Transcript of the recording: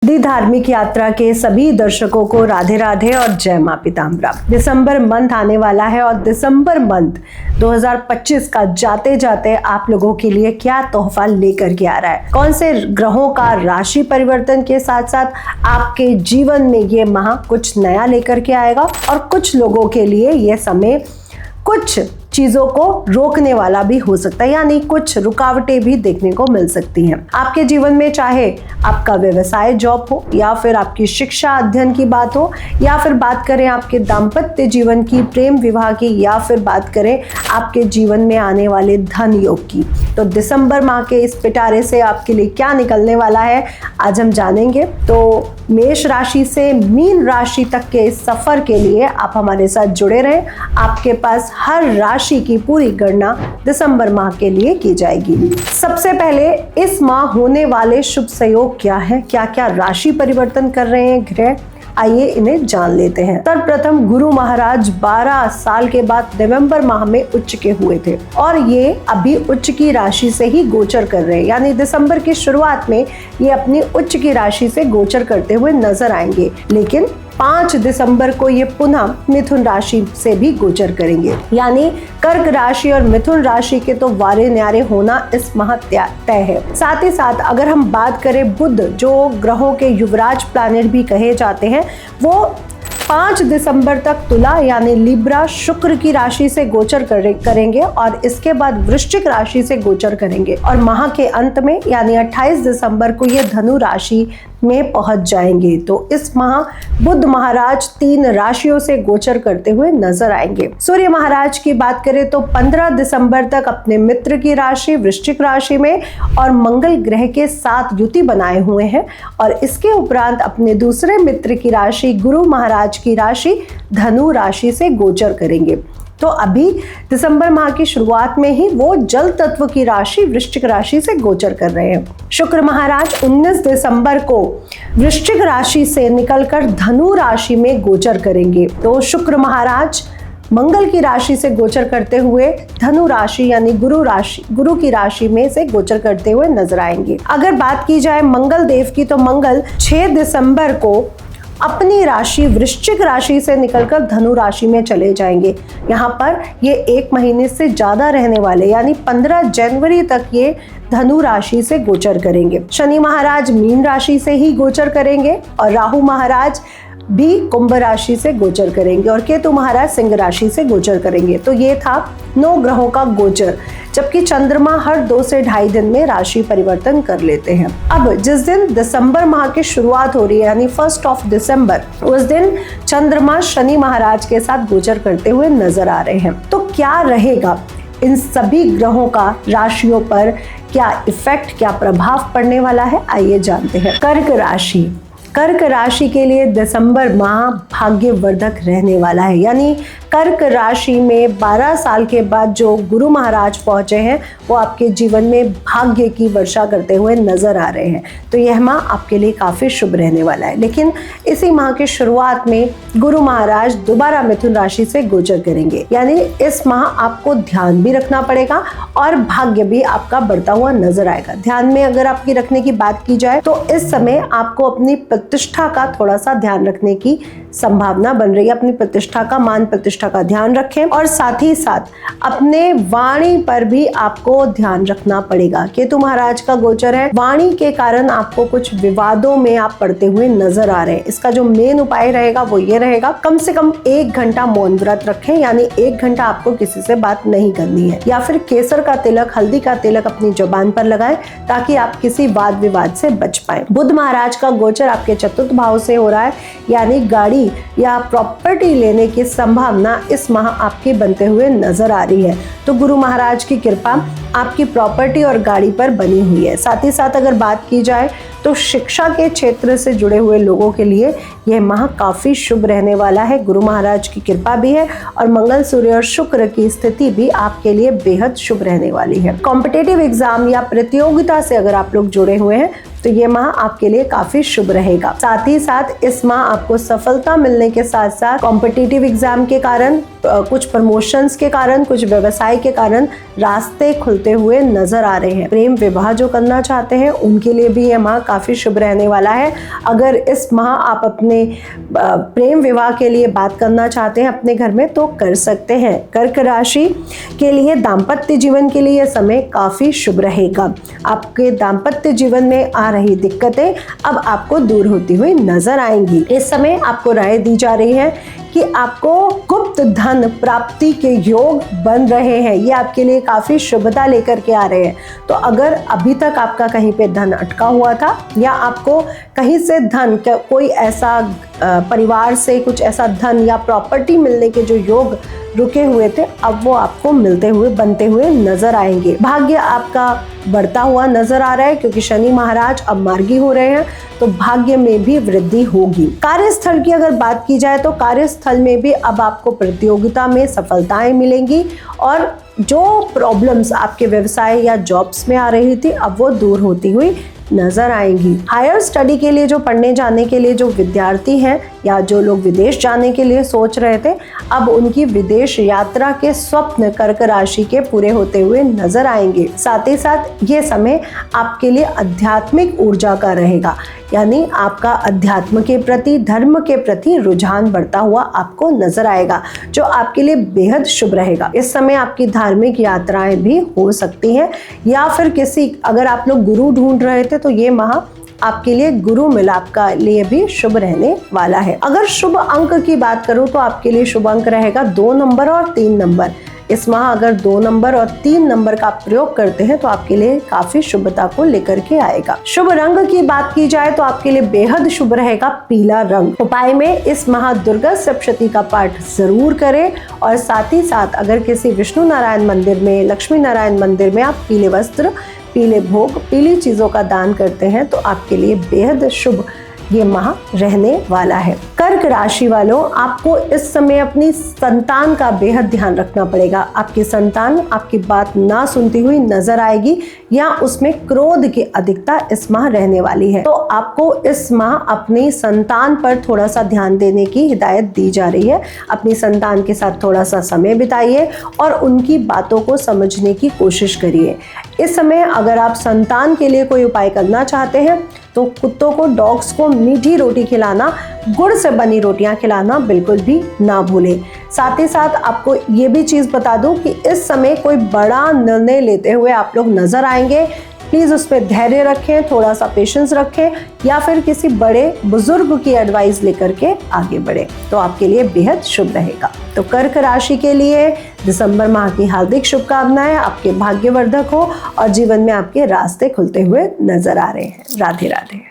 दी धार्मिक यात्रा के सभी दर्शकों को राधे राधे और जय मां पीताम्बरा। दिसंबर मंथ आने वाला है और दिसंबर मंथ 2025 का जाते जाते आप लोगों के लिए क्या तोहफा लेकर के आ रहा है, कौन से ग्रहों का राशि परिवर्तन के साथ साथ आपके जीवन में ये माह कुछ नया लेकर के आएगा और कुछ लोगों के लिए ये समय कुछ चीजों को रोकने वाला भी हो सकता है, यानी कुछ रुकावटें भी देखने को मिल सकती हैं आपके जीवन में। चाहे आपका व्यवसाय जॉब हो या फिर आपकी शिक्षा अध्ययन की बात हो या फिर बात करें आपके दाम्पत्य जीवन की, प्रेम विवाह की, या फिर बात करें आपके जीवन में आने वाले धन योग की। तो दिसंबर माह के इस पिटारे से आपके लिए क्या निकलने वाला है आज हम जानेंगे। तो मेष राशि से मीन राशि तक के इस सफर के लिए आप हमारे साथ जुड़े रहें। आपके पास हर राशि की पूरी गणना दिसंबर माह के लिए की जाएगी। सबसे पहले इस माह होने वाले शुभ संयोग क्या है, क्या क्या राशि परिवर्तन कर रहे हैं ग्रह, आइए इन्हें जान लेते हैं। सर्वप्रथम गुरु महाराज 12 साल के बाद नवंबर माह में उच्च के हुए थे और ये अभी उच्च की राशि से ही गोचर कर रहे हैं, यानी दिसंबर की शुरुआत में ये अपनी उच्च की राशि से गोचर करते हुए नजर आएंगे। लेकिन 5 दिसंबर को ये पुनः मिथुन राशि से भी गोचर करेंगे, यानी कर्क राशि और मिथुन राशि के तो वारे न्यारे होना इस माह तय है। साथ ही साथ अगर हम बात करें बुध, जो ग्रहों के युवराज प्लैनेट भी कहे जाते हैं, वो 5 दिसंबर तक तुला यानी लिब्रा शुक्र की राशि से गोचर करेंगे और इसके बाद वृश्चिक राशि से गोचर करेंगे और माह के अंत में यानी 28 दिसंबर को ये धनु राशि में पहुंच जाएंगे। तो इस माह बुध महाराज 3 राशियों से गोचर करते हुए नजर आएंगे। सूर्य महाराज की बात करें तो 15 दिसंबर तक अपने मित्र की राशि वृश्चिक राशि में और मंगल ग्रह के साथ युति बनाए हुए हैं और इसके उपरांत अपने दूसरे मित्र की राशि गुरु महाराज की राशि धनु राशि से गोचर करेंगे। तो अभी दिसंबर माह की शुरुआत में ही वो जल तत्व की राशि वृश्चिक राशि से गोचर कर रहे हैं। शुक्र महाराज 19 दिसंबर को वृश्चिक राशि से निकलकर धनु राशि में गोचर करेंगे। तो शुक्र महाराज मंगल की राशि से गोचर करते हुए धनु राशि यानी गुरु की राशि में से गोचर करते हुए नजर आएंगे। अगर बात की जाए मंगल देव की, तो मंगल 6 दिसंबर को अपनी राशि वृश्चिक राशि से निकलकर धनु राशि में चले जाएंगे। यहाँ पर ये 1 महीने से ज्यादा रहने वाले, यानी 15 जनवरी तक ये धनु राशि से गोचर करेंगे। शनि महाराज मीन राशि से ही गोचर करेंगे और राहु महाराज भी कुंभ राशि से गोचर करेंगे और केतु महाराज सिंह राशि से गोचर करेंगे। तो ये था 9 ग्रहों का गोचर, जबकि चंद्रमा हर 2 से ढाई दिन में राशि परिवर्तन कर लेते हैं। अब जिस दिन दिसंबर माह की शुरुआत हो रही है यानी 1 दिसंबर, उस दिन चंद्रमा शनि महाराज के साथ गोचर करते हुए नजर आ रहे हैं। तो क्या रहेगा इन सभी ग्रहों का राशियों पर, क्या इफेक्ट, क्या प्रभाव पड़ने वाला है, आइए जानते हैं। कर्क राशि के लिए दिसंबर माह भाग्यवर्धक रहने वाला है, यानी कर्क राशि में 12 साल के बाद जो गुरु महाराज पहुंचे हैं वो आपके जीवन में भाग्य की वर्षा करते हुए नजर आ रहे हैं। तो यह माह आपके लिए काफी शुभ रहने वाला है। लेकिन इसी माह की शुरुआत में गुरु महाराज दोबारा मिथुन राशि से गोचर करेंगे, यानी इस माह आपको ध्यान भी रखना पड़ेगा और भाग्य भी आपका बढ़ता हुआ नजर आएगा। ध्यान में अगर आपकी रखने की बात की जाए तो इस समय आपको अपनी प्रतिष्ठा का थोड़ा सा ध्यान रखने की संभावना बन रही है। अपनी प्रतिष्ठा का, मान प्रतिष्ठा का ध्यान रखें और साथ ही साथ अपने वाणी पर भी आपको ध्यान रखना पड़ेगा। केतु महाराज का गोचर है, वाणी के कारण आपको कुछ विवादों में आप पड़ते हुए नजर आ रहे हैं। इसका जो मेन उपाय रहेगा वो ये रहेगा, कम से कम 1 घंटा मौन व्रत रखें, यानी 1 घंटा आपको किसी से बात नहीं करनी है, या फिर केसर का तिलक, हल्दी का तिलक अपनी जुबान पर लगाएं ताकि आप किसी वाद विवाद से बच पाए। बुध महाराज का गोचर आपके चतुर्थ भाव से हो रहा है, यानी गाड़ी या प्रॉपर्टी लेने की संभावना इस माह आपकी बनते हुए नजर आ रही है। तो गुरु महाराज की कृपा आपकी प्रॉपर्टी और गाड़ी पर बनी हुई है। साथ ही साथ अगर बात की जाए तो शिक्षा के क्षेत्र से जुड़े हुए लोगों के लिए यह माह काफी शुभ रहने वाला है। गुरु महाराज की कृपा भी है और मंगल, सूर्य और शुक्र की स्थिति भी आपके लिए बेहद शुभ रहने वाली है। कॉम्पिटिटिव एग्जाम या प्रतियोगिता से अगर आप लोग जुड़े हुए हैं तो ये माह आपके लिए काफी शुभ रहेगा। साथ ही साथ इस माह आपको सफलता मिलने के साथ साथ कॉम्पिटिटिव एग्जाम के कारण, कुछ प्रमोशंस के कारण, कुछ व्यवसाय के कारण रास्ते खुलते हुए नजर आ रहे हैं। प्रेम विवाह जो करना चाहते हैं उनके लिए भी यह माह काफी शुभ रहने वाला है। अगर इस माह आप अपने प्रेम विवाह के लिए बात करना चाहते हैं अपने घर में तो कर सकते हैं। कर्क राशि के लिए दाम्पत्य जीवन के लिए यह समय काफी शुभ रहेगा। आपके दाम्पत्य जीवन में आ रही दिक्कतें अब आपको दूर होती हुई नजर आएंगी। इस समय आपको राय दी जा रही है कि आपको गुप्त धन प्राप्ति के योग बन रहे हैं। ये आपके लिए काफी शुभता लेकर के आ रहे हैं। तो अगर अभी तक आपका कहीं पे धन अटका हुआ था या आपको कहीं से धन, कोई ऐसा परिवार से कुछ ऐसा धन या प्रॉपर्टी मिलने के जो योग रुके हुए थे, अब वो आपको मिलते हुए, बनते हुए नजर आएंगे। भाग्य आपका बढ़ता हुआ नजर आ रहा है क्योंकि शनि महाराज अब मार्गी हो रहे हैं, तो भाग्य में भी वृद्धि होगी। कार्यस्थल की अगर बात की जाए तो कार्यस्थल में भी अब आपको प्रतियोगिता में सफलताएं मिलेंगी और जो प्रॉब्लम्स आपके व्यवसाय या जॉब्स में आ रही थी अब वो दूर होती हुई नजर आएंगी। हायर स्टडी के लिए जो पढ़ने जाने के लिए जो विद्यार्थी हैं या जो लोग विदेश जाने के लिए सोच रहे थे, अब उनकी विदेश यात्रा के स्वप्न कर्क राशि के पूरे होते हुए नजर आएंगे। साथ ही साथ ये समय आपके लिए आध्यात्मिक ऊर्जा का रहेगा, यानी आपका अध्यात्म के प्रति, धर्म के प्रति रुझान बढ़ता हुआ आपको नजर आएगा, जो आपके लिए बेहद शुभ रहेगा। इस समय आपकी धार्मिक यात्राएं भी हो सकती हैं या फिर अगर आप लोग गुरु ढूंढ रहे थे तो ये माह आपके लिए गुरु मिलाप का लिए भी शुभ रहने वाला है। अगर शुभ अंक की बात करूं तो आपके लिए शुभ अंक रहेगा 2 नंबर और 3 नंबर। इस माह अगर 2 नंबर और 3 नंबर का प्रयोग करते हैं तो आपके लिए काफी शुभता को लेकर के आएगा। शुभ रंग की बात की जाए तो आपके लिए बेहद शुभ रहेगा पीला रंग। उपाय में इस माह दुर्गा सप्तशती का पाठ जरूर करें और साथ ही साथ अगर किसी विष्णु नारायण मंदिर में, लक्ष्मी नारायण मंदिर में आप पीले वस्त्र, पीले भोग, पीली चीजों का दान करते हैं तो आपके लिए बेहद शुभ ये माह रहने वाला है। कर्क राशि वालों, आपको इस समय अपनी संतान का बेहद ध्यान रखना पड़ेगा। आपकी संतान आपकी बात ना सुनती हुई नजर आएगी या उसमें क्रोध की अधिकता इस माह रहने वाली है, तो आपको इस माह अपनी संतान पर थोड़ा सा ध्यान देने की हिदायत दी जा रही है। अपनी संतान के साथ थोड़ा सा समय बिताइए और उनकी बातों को समझने की कोशिश करिए। इस समय अगर आप संतान के लिए कोई उपाय करना चाहते हैं तो कुत्तों को, डॉग्स को मीठी रोटी खिलाना, गुड़ से बनी रोटियां खिलाना बिल्कुल भी ना भूलें। साथ ही साथ आपको ये भी चीज़ बता दूं कि इस समय कोई बड़ा निर्णय लेते हुए आप लोग नजर आएंगे। प्लीज़ उस पर धैर्य रखें, थोड़ा सा पेशेंस रखें या फिर किसी बड़े बुजुर्ग की एडवाइस लेकर के आगे बढ़े तो आपके लिए बेहद शुभ रहेगा। तो कर्क राशि के लिए दिसंबर माह की हार्दिक शुभकामनाएं। आपके भाग्यवर्धक हो और जीवन में आपके रास्ते खुलते हुए नजर आ रहे हैं। राधे राधे।